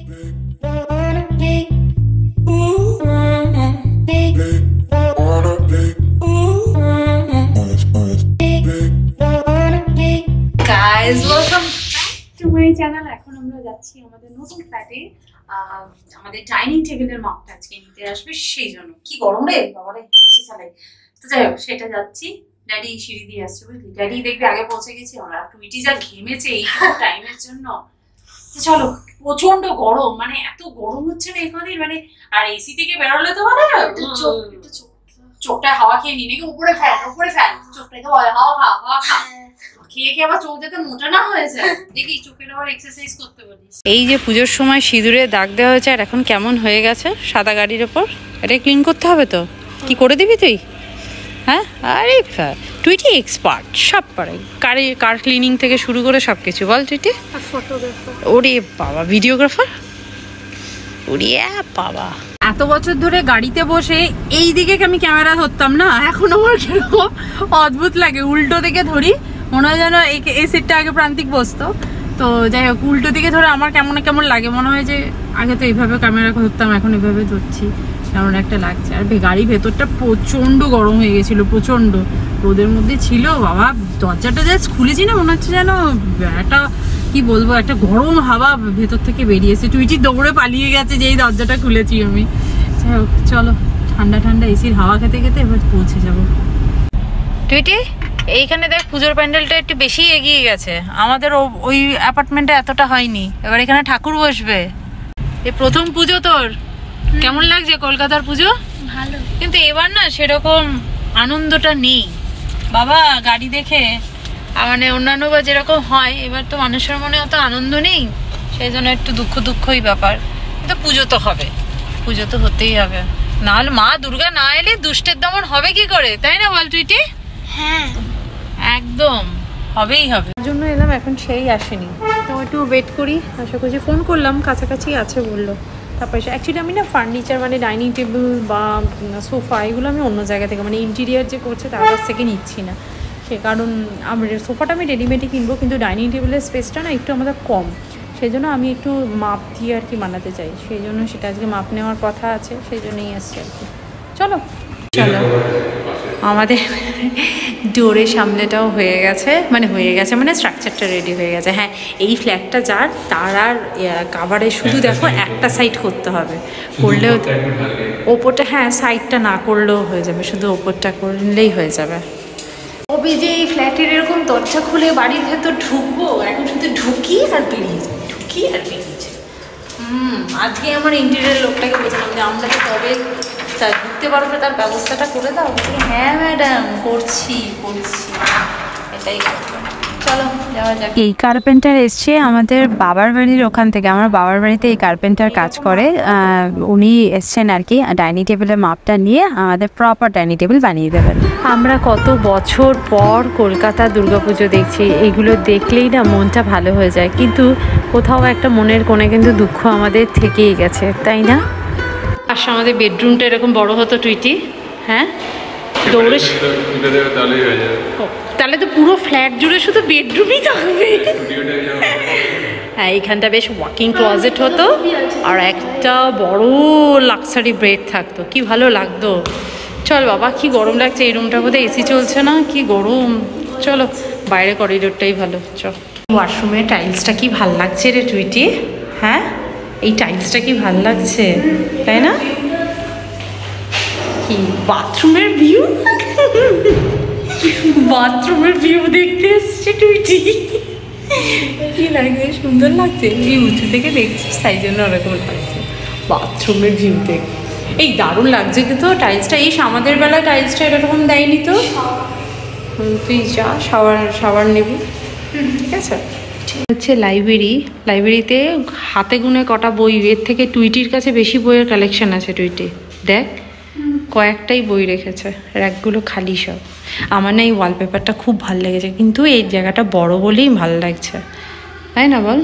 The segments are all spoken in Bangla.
Guys, welcome back to my channel. এখন আমরা যাচ্ছি আমাদের নতুন ফ্ল্যাটে আমাদের ডাইনিং টেবিলের মাপটা আজকে নিতে আসবে, সেই জন্য। কি গরম রে বাবা রে, নিচে চালাই। তো যাই হোক, সেটা যাচ্ছি। ড্যাডি সিঁড়ি দিয়ে আসছে, বুঝলি? ড্যাডি দেখবে আগে পৌঁছে গেছি আমরা। টুইটি যা ঘেমেছে এই টাইমের জন্য। তো চলো, প্রচন্ড গরম, মানে এত গরম হচ্ছে না এখানে, মানে আর এসি থেকে বেরোলে তো মানে চোখটা হাওয়া খেয়ে নি নাকি। উপরে ফ্যান চোখটাই তো বলে হাওয়া খা হাওয়া খা। খেয়ে খেয়ে আবার চোখ যাতে মোটা না হয়ে যায়, দেখি চোখের আবার এক্সারসাইজ করতে বলিস। এই যে পুজোর সময় সিঁদুরে দাগ দেওয়া হয়েছে, আর এখন কেমন হয়ে গেছে সাদা গাড়ির ওপর। এটা ক্লিন করতে হবে তো, কি করে দিবি তুই? হ্যাঁ, আরে টুইটি এক্সপার্ট, সব পারে। কার ক্লিনিং থেকে শুরু করে সব কিছু। বল টুইটি। ওরে বাবা, ভিডিওগ্রাফার। ওরে বাবা, এত বছর ধরে গাড়িতে বসে এই দিকে আমি ক্যামেরা ধরতাম না, এখন আমার কিরকম অদ্ভুত লাগে। উল্টো দিকে ধরি, মনে হয় যেন এই সিটটা আগে প্রান্তিক বসতো। তো যাই হোক, উল্টো দিকে ধরে আমার কেমন কেমন লাগে, মনে হয় যে আগে তো এইভাবে ক্যামেরা ধরতাম, এখন এইভাবে ধরছি, কেমন একটা লাগছে। আর গাড়ির ভেতরটা প্রচণ্ড গরম হয়ে গেছিলো, প্রচণ্ড রোদের মধ্যে ছিল বাবা। দরজাটা জাস্ট খুলেছি না, মনে হচ্ছে যেন একটা কি বলবো, একটা গরম হাওয়া ভেতর থেকে বেরিয়েছে। টুইটি দৌড়ে পালিয়ে গেছে যেই দরজাটা খুলেছি আমি। যাই হোক, চলো ঠান্ডা ঠান্ডা এসির হাওয়া খেতে খেতে এবার পৌঁছে যাবো। টুইটি, এইখানে দেখ পুজোর প্যান্ডেলটা একটু বেশি এগিয়ে গেছে, আমাদের ওই অ্যাপার্টমেন্টে এতটা হয়নি। এবার এখানে ঠাকুর বসবে। এই প্রথম পুজো তোর, কেমন লাগছে কলকাতার পুজো? ভালো, কিন্তু এবার না সেরকম আনন্দটা নেই বাবা। গাড়ি দেখে মানে অন্যান্য বা যেরকম হয়, এবার তো মানুষের মনে অত আনন্দ নেই, সেই জন্য একটু দুঃখই ব্যাপার। কিন্তু পুজো তো হবে, পুজো তো হতেই হবে, নাহলে মা দুর্গা না এলে দুষ্টের দমন হবে কি করে, তাই না বল টুইটি? হ্যাঁ, একদম হবেই হবে। তার জন্য এলাম, এখন সেই আসেনি, তো একটু ওয়েট করি। আশা করছি, ফোন করলাম, কাছাকাছি আছে বললো। তারপরে অ্যাকচুয়ালি আমি না ফার্নিচার মানে ডাইনিং টেবিল বা সোফা এগুলো আমি অন্য জায়গা থেকে, মানে ইন্টেরিয়ার যে করছে তার কাছ থেকে নিচ্ছি না। সে কারণ আমার সোফাটা আমি রেডিমেডই কিনবো, কিন্তু ডাইনিং টেবিলের স্পেসটা না একটু আমাদের কম, সেই জন্য আমি একটু মাপ দিয়ে আর কি বানাতে চাই। সেই জন্য সেটা আজকে মাপ নেওয়ার কথা আছে, সেই জন্যই এসছি আর কি। চলো চলো, আমাদের ডোরের সামনেটাও হয়ে গেছে, মানে স্ট্রাকচারটা রেডি হয়ে গেছে। হ্যাঁ, এই ফ্ল্যাটটা যার, তার আর কাভারে শুধু দেখো একটা সাইড করতে হবে, করলেও ওপরটা, হ্যাঁ সাইডটা না করলেও হয়ে যাবে, শুধু ওপরটা করলেই হয়ে যাবে। কবে যে এই ফ্ল্যাটের এরকম দরজা খুলে বাড়ির ভেতর ঢুকবো, এখন শুধু ঢুকি আর বেরিয়ে যাই। আজকে আমার ইন্টেরিয়ার লোকটাকে বলছিলাম যে আমরা তো কবে ঢুকতে পারবে তার ব্যবস্থাটা করে দাও। হ্যাঁ ম্যাডাম, করছি, এটাই করবো। চলো যাওয়া যাক। এই কার্পেন্টার এসছে আমাদের বাবার বাড়ির ওখান থেকে, আমার বাবার বাড়িতে এই কার্পেন্টার কাজ করে। উনি এসছেন আর কি ডাইনিং টেবিলের মাপটা নিয়ে আমাদের প্রপার ডাইনিং টেবিল বানিয়ে দেবেন। আমরা কত বছর পর কলকাতা দুর্গাপুজো দেখছি, এগুলো দেখলেই না মনটা ভালো হয়ে যায়, কিন্তু কোথাও একটা মনের কোণে কিন্তু দুঃখ আমাদের থেকেই গেছে, তাই না? আচ্ছা, আমাদের বেডরুমটা এরকম বড় হতো টুইটি, হ্যাঁ দৌড়ে, তাহলে তো পুরো ফ্ল্যাট জুড়ে শুধু বেডরুমই থাকবে। হ্যাঁ, এইখানটা বেশ ওয়াকিং ক্লোজেট হতো, আর একটা বড় লাক্সারি বেড থাকতো, কি ভালো লাগতো। চল বাবা, কি গরম লাগছে, এই রুমটার মধ্যে এসি চলছে না, কি গরম। চলো বাইরে, করিডোরটাই ভালো। চল, ওয়াশরুমে টাইলসটা কি ভাল লাগছে রে টুইটি, হ্যাঁ এই টাইলসটা কি ভাল লাগছে, তাই না? কি বাথরুমের ভিউ, বাথরুমের ভিউ দেখতে এসছে টুইটি, কি লাগছে, সুন্দর লাগছে। এই উঁচু থেকে দেখছিস তাই জন্য ওরকম লাগছে, বাথরুমের ভিউ দেখ। এই দারুণ লাগছে কিন্তু টাইলসটা, এই আমাদের বেলায় টাইলসটা এরকম দেয়নি তো। তুই যা শাওয়ার নিবি, ঠিক আছে? হচ্ছে লাইব্রেরিতে হাতে গুনে কটা বই, এর থেকে টুইটির কাছে বেশি বইয়ের কালেকশন আছে। টুইটি দেখ, কয়েকটাই বই রেখেছে, র্যাকগুলো খালি সব। আমার না এই ওয়ালপেপারটা খুব ভালো লেগেছে, কিন্তু এই জায়গাটা বড় বলেই ভালো লাগছে, তাই না বল?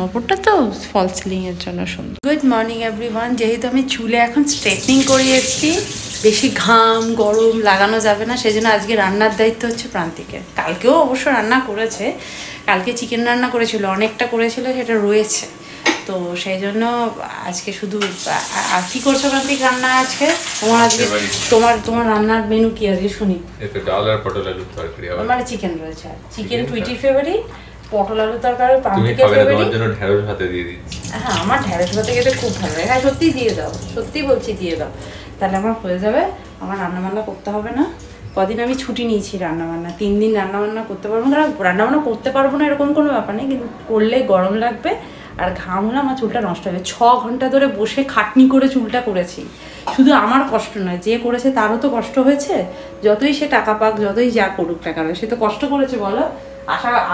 ওপরটা তো ফল সিলিংয়ের জন্য সুন্দর। Good morning everyone. যেহেতু আমি চুলে এখন স্ট্রেটনিং করিয়েছি, বেশি ঘাম গরম লাগানো যাবে না, সেই জন্য আজকে রান্নার দায়িত্ব হচ্ছে প্রান্তিকের। কালকেও অবশ্য রান্না করেছে, কালকে চিকেন রান্না করেছিল, অনেকটা করেছিল, সেটা রয়েছে। তো সেই জন্য আজকে শুধু আর কি করছো কান্তিক রান্না আজকে? তোমার আজকে তোমার রান্নার মেনু কি আজকে শুনি? এটা ডাল আর পটল আলুর তরকারি হবে। মানে চিকেন রয়েছে, চিকেন টুইটির ফেভারিট, পটল আলু তরকারি পান্তিকের ফেভারিট। তোমার জন্য ঢেঁড়স ভাতে দিয়ে দিচ্ছি। হ্যাঁ, আমার ঢেঁড়স ভাতে খেতে খুব ভালো লাগে। হ্যাঁ সত্যি দিয়ে দাও, সত্যি বলছি দিয়ে দাও, তাহলে আমার হয়ে যাবে, আমার রান্নাবান্না করতে হবে না। কদিন আমি ছুটি নিয়েছি রান্নাবান্না, 3 দিন রান্নাবান্না করতে পারবো না। রান্নাবান্না করতে পারবো না এরকম কোনো ব্যাপার নেই, কিন্তু করলে গরম লাগবে আর ঘাম হলে আমার চুলটা নষ্ট হবে। 6 ঘন্টা ধরে বসে খাটনি করে চুলটা করেছি। শুধু আমার কষ্ট নয়, যে করেছে তারও তো কষ্ট হয়েছে। যতই সে টাকা পাক, যতই যা করুক টাকা, সে তো কষ্ট করেছে বলো।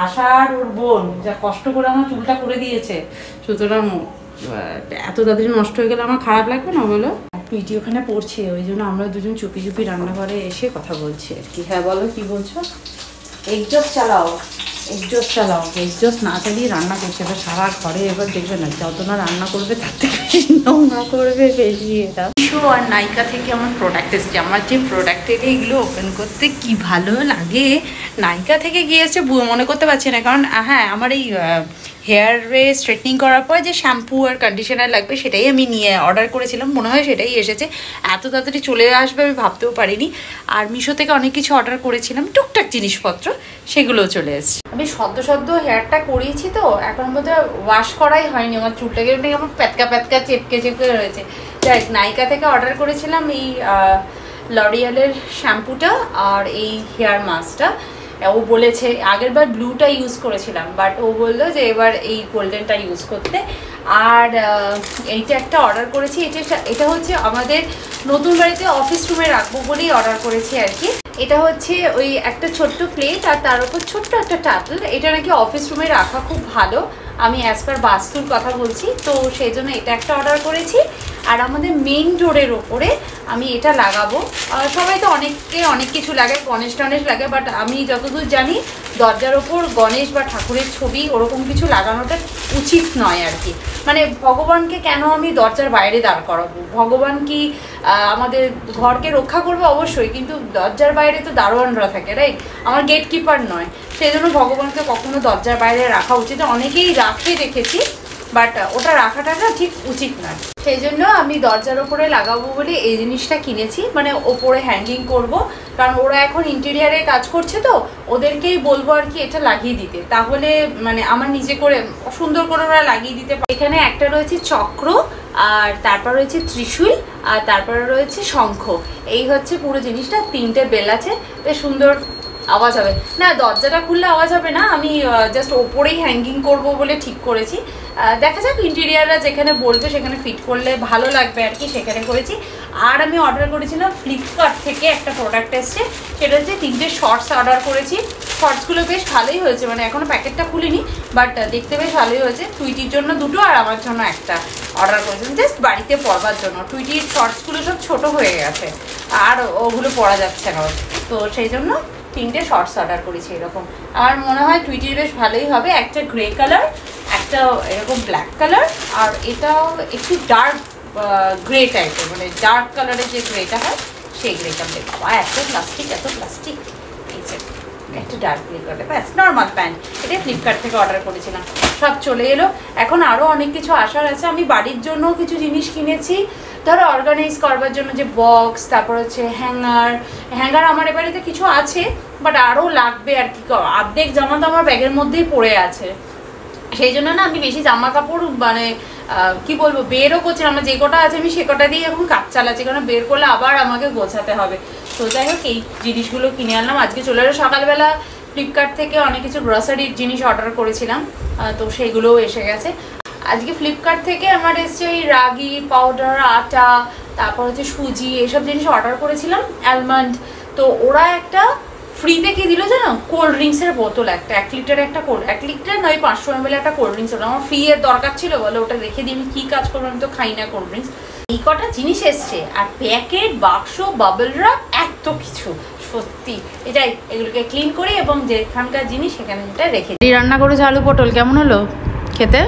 আশার ওর বোন যা কষ্ট করে আমার চুলটা করে দিয়েছে, সুতরাং এত তাড়াতাড়ি নষ্ট হয়ে গেলে আমার খারাপ লাগবে না বলো? টুইটি ওখানে পড়ছে, ওই জন্য আমরা দুজন চুপি চুপি রান্নাঘরে এসে কথা বলছি আর কি। হ্যাঁ বলো, কি বলছো? এগজস্ট চালাও, এগজস্ট চালাও। এগজস্ট না চালিয়ে রান্না করছে, এবার সারা ঘরে এবার দেখবে না, যত না রান্না করবে তার থেকে বেশি নোংরা করবে বেশি। এটা মিশো আর নাইকা থেকে আমার প্রোডাক্ট এসছে। আমার যে প্রোডাক্টের এগুলো ওপেন করতে কি ভালো লাগে। নাইকা থেকে গিয়েছে মনে করতে পারছি না, কারণ হ্যাঁ আমার এই হেয়ারে স্ট্রেটনিং করার পর যে শ্যাম্পু আর কন্ডিশনার লাগবে সেটাই আমি নিয়ে অর্ডার করেছিলাম, মনে হয় সেটাই এসেছে। এত তাড়াতাড়ি চলে আসবে আমি ভাবতেও পারিনি। আর মিশো থেকে অনেক কিছু অর্ডার করেছিলাম, টুকটাক জিনিসপত্র, সেগুলোও চলে এসেছে। আমি সদ্য হেয়ারটা করিয়েছি তো এখন বোধহয় ওয়াশ করাই হয়নি, আমার চুলটাকে আমার প্যাতকা প্যাতকা চেপকে চেপকে রয়েছে। যাই নাইকা থেকে অর্ডার করেছিলাম এই লরিয়ালের শ্যাম্পুটা আর এই হেয়ার মাস্কটা। ও বলেছে, আগের বার ব্লুটা ইউজ করেছিলাম, বাট ও বললো যে এবার এই গোল্ডেনটা ইউজ করতে। আর এইটা একটা অর্ডার করেছি, এটা হচ্ছে আমাদের নতুন বাড়িতে অফিস রুমে রাখবো বলেই অর্ডার করেছি আর কি। এটা হচ্ছে ওই একটা ছোট্ট প্লেট আর তার উপর ছোট্ট একটা টাটল। এটা নাকি অফিস রুমে রাখা খুব ভালো, আমি অ্যাজ পার বাস্তুর কথা বলছি, তো সেই জন্য এটা একটা অর্ডার করেছি। আর আমাদের মেইন ডোরের ওপরে আমি এটা লাগাবো। সবাই তো অনেক কিছু লাগে, গণেশ টনেশ লাগে, বাট আমি যতদূর জানি দরজার ওপর গণেশ বা ঠাকুরের ছবি ওরকম কিছু লাগানোটা উচিত নয় আর কি। মানে ভগবানকে কেন আমি দরজার বাইরে দাঁড় করাবো? ভগবান কি আমাদের ঘরকে রক্ষা করবে অবশ্যই, কিন্তু দরজার বাইরে তো দারোয়ানরা থাকে, রাইট? আমার গেট কিপার নয়, সেই জন্য ভগবানকে কখনো দরজার বাইরে রাখা উচিত। অনেকেই রাখে দেখেছি, বাট ওটা রাখাটা না ঠিক উচিত নয়। সেই জন্য আমি দরজার ওপরে লাগাবো বলে এই জিনিসটা কিনেছি, মানে ওপরে হ্যাঙ্গিং করব, কারণ ওরা এখন ইন্টেরিয়ারে কাজ করছে তো ওদেরকেই বলবো আর কি এটা লাগিয়ে দিতে, তাহলে মানে আমার নিজে করে সুন্দর করে ওরা লাগিয়ে দিতে পারে। এখানে একটা রয়েছে চক্র, আর তারপর রয়েছে ত্রিশূল, আর তারপরে রয়েছে শঙ্খ। এই হচ্ছে পুরো জিনিসটা, 3টে বেল আছে, বেশ সুন্দর আওয়াজ হবে না। দরজাটা খুললে আওয়াজ হবে না, আমি জাস্ট ওপরেই হ্যাঙ্গিং করব বলে ঠিক করেছি। দেখা যাক ইন্টেরিয়াররা যেখানে বলবে সেখানে ফিট করলে ভালো লাগবে আর কি, সেখানে করেছি। আর আমি অর্ডার করেছিলাম ফ্লিপকার্ট থেকে একটা প্রোডাক্ট এসছে, সেটা হচ্ছে 3টে শর্টস অর্ডার করেছি। শর্টসগুলো বেশ ভালোই হয়েছে, মানে এখনও প্যাকেটটা খুলিনি, বাট দেখতে বেশ ভালোই হয়েছে। টুইটির জন্য 2টো আর আমার জন্য একটা অর্ডার করেছিলাম, জাস্ট বাড়িতে পরবার জন্য। টুইটির শর্টসগুলো সব ছোট হয়ে গেছে আর ওগুলো পরা যাচ্ছে না, তো সেই জন্য 3টে শর্টস অর্ডার করেছি এরকম। আমার মনে হয় টুইটির বেশ ভালোই হবে। একটা গ্রে কালার, একটা এরকম ব্ল্যাক কালার, আর এটাও একটু ডার্ক গ্রে টাইপের, মানে ডার্ক কালারের যে গ্রেটা হয় সেই গ্রে কালারের। বাবা এত প্লাস্টিক, এই যে একটা ডার্ক গ্রে কালার, ব্যাস নর্মাল প্যান্ট। এটা ফ্লিপকার্ট থেকে অর্ডার করেছিলাম, সব চলে এলো। এখন আরও অনেক কিছু আসার আছে। আমি বাড়ির জন্য কিছু জিনিস কিনেছি, ধরো অর্গানাইজ করবার জন্য, যে বক্স, তারপর হচ্ছে হ্যাঙ্গার আমার এ বাড়িতে কিছু আছে, বাট আরও লাগবে আর কি। অর্ধেক জামা তো আমার ব্যাগের মধ্যেই পড়ে আছে, সেই জন্য না আমি বেশি জামা কাপড় মানে কি বলবো বেরও করছি না। আমার যে কটা আছে আমি সে কটা দিয়ে এখন কাজ চালাচ্ছি, কারণ বের করলে আবার আমাকে গোছাতে হবে। তো যাই হোক এই জিনিসগুলো কিনে আনলাম। আজকে চলে এলো সকালবেলা ফ্লিপকার্ট থেকে অনেক কিছু গ্রসারির জিনিস অর্ডার করেছিলাম, তো সেইগুলোও এসে গেছে। আজকে ফ্লিপকার্ট থেকে আমার এসছে ওই রাগি পাউডার, আটা, তারপর হচ্ছে সুজি, এসব জিনিস অর্ডার করেছিলাম, অ্যালমন্ড। তো ওরা একটা ফ্রিতে কি দিল জানো, কোল্ড ড্রিঙ্কসের বোতল, একটা 1 লিটারের একটা 1 লিটার নয় 500 ml একটা কোল্ড ড্রিঙ্কস হলো। আমার ফ্রি এর দরকার ছিল বলে ওটা রেখে দিই, আমি কী কাজ করবো, আমি তো খাই না কোল্ড ড্রিঙ্কস। এই কটা জিনিস এসছে, আর প্যাকেট, বাক্স, বাবল রাপ, এত কিছু, সত্যি। এটাই এগুলোকে ক্লিন করি এবং যেখানকার জিনিস সেখানে যেটা রেখে দিই। রান্না করেছে আলু পটল, কেমন হলো খেতে?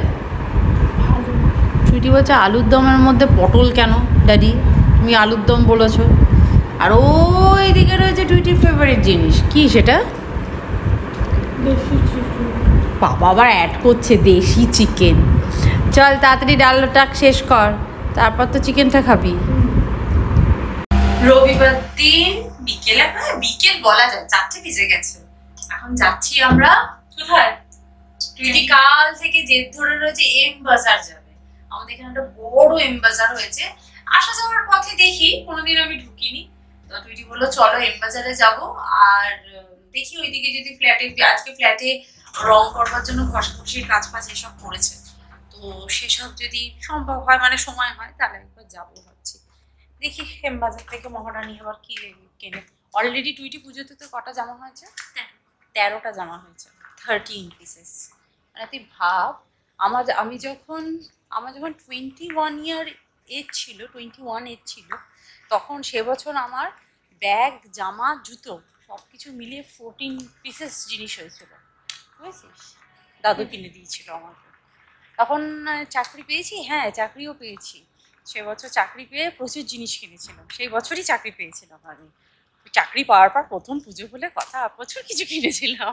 ছুটি বলছে আলুর দমের মধ্যে পটল কেন ড্যাডি, তুমি আলুর দম বলেছো। আর ওই দিকে রয়েছে টুইটির ফেভারিট জিনিস, কি সেটা? বাবা আবার অ্যাড করছে দেশি চিকেন। চল তাড়াতাড়ি ডালটা শেষ কর, তারপর তো চিকেনটা খাবি। রবিবার দিন বিকেলে, বিকেল বলা যায় 4টে বেজে গেছে। এখন যাচ্ছি আমরা কোথায়? টুইটি কাল থেকে জেদ ধরে রয়েছে এম বাজার যাবে। আমাদের এখানে একটা বড় এম বাজার হয়েছে, আসা যাওয়ার পথে দেখি, কোনোদিন আমি ঢুকিনি। তো টুইটি বললো চলো এম বাজারে যাবো, আর দেখি ওইদিকে যদি ফ্ল্যাটে, আজকে ফ্ল্যাটে রং করবার জন্য ঘষাঘষির কাজ ফাজ এসব করেছে, তো সেসব যদি সম্ভব হয়, মানে সময় হয়, তাহলে একবার যাবো ভাবছি। দেখি এম বাজার থেকে মহারানী আবার কি কেনে। অলরেডি টুইটি পুজোতে তো কটা জামা হয়েছে? 13টা জামা হয়েছে, 13 পিসেস। মানে তুই ভাব, আমি যখন 21 ইয়ার এজ ছিল, 21 এজ ছিল, তখন সে বছর আমার ব্যাগ, জামা, জুতো সব কিছু মিলিয়ে 14 পিসেস জিনিস হয়েছিল, বুঝেছিস? দাদু কিনে দিয়েছিল আমাকে। তখন চাকরি পেয়েছি, হ্যাঁ চাকরিও পেয়েছি। সে বছর চাকরি পেয়ে প্রচুর জিনিস কিনেছিলাম, সেই বছরই চাকরি পেয়েছিলাম আমি। চাকরি পাওয়ার পর প্রথম পুজো বলে কথা, প্রচুর কিছু কিনেছিলাম।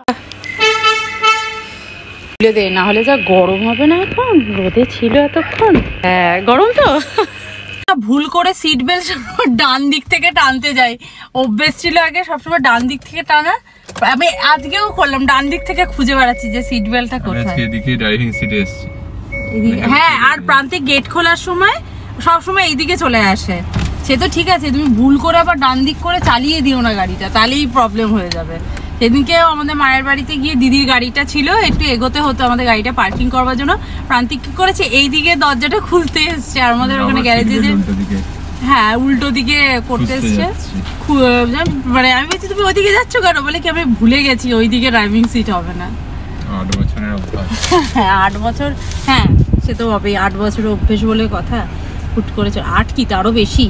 দে, না হলে যা গরম হবে না, এখন রোদে ছিল এতক্ষণ। হ্যাঁ গরম তো। ভুল করে সিট বেল্ট ডান দিক থেকে টানতে যাই, অভ্যেস ছিল আগে সবসময় ডান দিক থেকে টানা। আমি আজকেও করলাম, ডান দিক থেকে খুঁজে বেড়াচ্ছি যে সিট বেল্টটা কোথায়। এদিকে ড্রাইভিং সিটে এসেছি। হ্যাঁ, আর প্রান্তিক গেট খোলার সময় সবসময় এইদিকে চলে আসে। সে তো ঠিক আছে, তুমি ভুল করে আবার ডান দিক করে চালিয়ে দিও না গাড়িটা, তাহলেই প্রবলেম হয়ে যাবে। সেদিনকেও আমাদের মায়ের বাড়িতে গিয়ে দিদির গাড়িটা ছিল, একটু এগোতে হতো আমাদের গাড়িটা পার্কিং করবার জন্য। প্রান্তিক কি করেছে, এই দিকে দরজাটা খুলতে এসছে, আর আমাদের ওখানে গ্যারেজে যে, হ্যাঁ উল্টো দিকে করতে এসছে। মানে আমি বলছি তুমি ওইদিকে যাচ্ছ কেন? বলে কি আমি ভুলে গেছি ওইদিকে ড্রাইভিং সিট হবে না। 8 বছরের অভ্যাস। হ্যাঁ 8 বছর, হ্যাঁ সে তো হবে, 8 বছরের অভ্যেস বলে কথা। হুট করেছে 8 কি তারও বেশি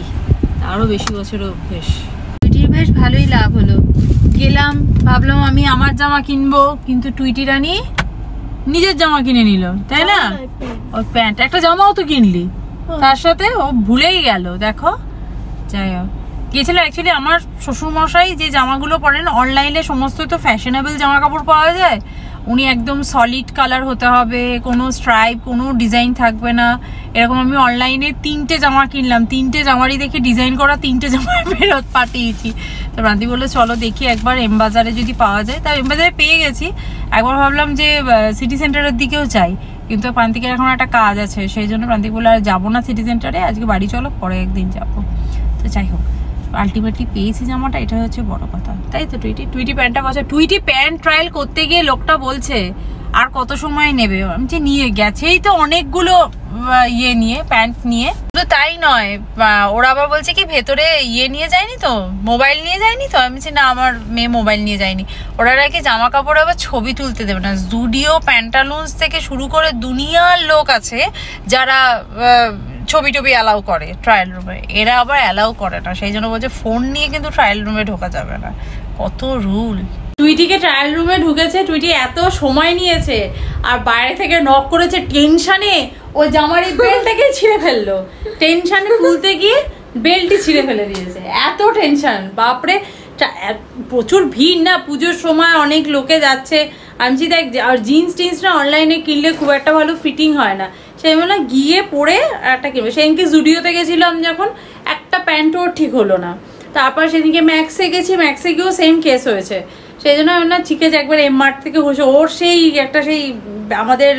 বছরের অভ্যেস। টুইটির বেশ ভালোই লাভ হলো। গেলাম, ভাবলাম আমি আমার জামা কিনবো, কিন্তু টুইটি রানী নিজের জামা কিনে নিল, তাই না? ওই প্যান্ট, একটা জামাও তো কিনলি তার সাথে, ও ভুলেই গেল। দেখো, যাই হোক গিয়েছিল। অ্যাকচুয়ালি আমার শ্বশুরমশাই যে জামাগুলো পরেন, অনলাইনে সমস্ত তো ফ্যাশনেবল জামা কাপড় পাওয়া যায়। উনি একদম সলিড কালার হতে হবে, কোনো স্ট্রাইপ, কোনো ডিজাইন থাকবে না, এরকম। আমি অনলাইনে 3টে জামা কিনলাম, 3টে জামারই দেখে ডিজাইন করা 3টে জামা ফেরত পাঠিয়েছি। তো প্রান্তি বললো চলো দেখি একবার এম বাজারে যদি পাওয়া যায়। তা এম বাজারে পেয়ে গেছি। একবার ভাবলাম যে সিটি সেন্টারের দিকেও চাই, কিন্তু প্রান্তিকের এখন একটা কাজ আছে, সেই জন্য প্রান্তিক বললো আর যাবো না সিটি সেন্টারে, আজকে বাড়ি চলো, পরে একদিন যাবো। তো যাই হোক, আলটিমেটলি পেয়েছি জামাটা, এটা হচ্ছে বড় কথা। তাই তো টুইটি প্যান্টটা পছন্দ। টুইটি প্যান্ট ট্রায়াল করতে গিয়ে লোকটা বলছে আর কত সময় নেবে। আমি যে নিয়ে গেছেই তো অনেকগুলো ইয়ে নিয়ে, প্যান্ট নিয়ে। তো তাই নয়, ওরা আবার বলছে কি ভেতরে ইয়ে নিয়ে যায়নি তো, মোবাইল নিয়ে যায়নি তো। আমি বলছি না, আমার মেয়ে মোবাইল নিয়ে যায়নি। ওরা নাকি জামা কাপড় আবার ছবি তুলতে দেবে না। জুডিও, প্যান্টালুন্স থেকে শুরু করে দুনিয়ার লোক আছে যারা ছবি টবি অ্যালাউ করে ট্রায়াল রুমে, এরা আবার অ্যালাউ করে না। সেই জন্য বলছে ফোন নিয়ে কিন্তু ট্রায়াল রুমে ঢোকা যাবে না। কত রুল। টুইটিকে ট্রায়াল রুমে ঢুকেছে, টুইটি এত সময় নিয়েছে, আর বাইরে থেকে নক করেছে টেনশনে, ওই জামার বেল্টটাকে ছিঁড়ে ফেললো। টেনশনে খুলতে গিয়ে বেল্টই ছিঁড়ে ফেলে দিয়েছে, এত টেনশন। বাপরে, প্রচুর ভিড় না, পুজোর সময় অনেক লোকে যাচ্ছে। আমি দেখ, আর জিন্স টিন্স না অনলাইনে কিনলে খুব একটা ভালো ফিটিং হয় না, সেই জন্য গিয়ে পরে একটা কিনবে। সেদিনকে জুডিওতে গেছিলাম যখন, একটা প্যান্টও ঠিক হলো না। তারপর সেদিনকে ম্যাক্সে গেছি, ম্যাক্সে গিয়েও সেম কেস হয়েছে। সেই জন্য না ঠিক আছে, একবার এম মার্ট থেকে হয়েছে। ওর সেই একটা সেই আমাদের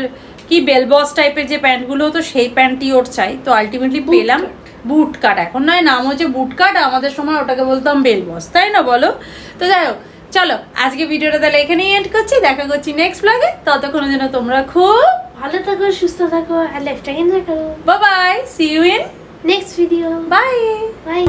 কি বেলবস টাইপের যে প্যান্টগুলো হতো, সেই প্যান্টই ওর চাই। তো আলটিমেটলি পেলাম বুট কাট, এখন নয় নাম হচ্ছে বুট কাট, আমাদের সময় ওটাকে বলতাম বেলবস, তাই না বলো? তো যাই হোক, চলো আজকে ভিডিওটা তাহলে এখানেই এন্ড করছি। দেখা করছি নেক্সট ব্লগে। ততক্ষণের জন্য তোমরা খুব ভালো থাকো, সুস্থ থাকো, আর লাইফটাকে এনজয় করো। Bye bye, see you in next video. Bye by.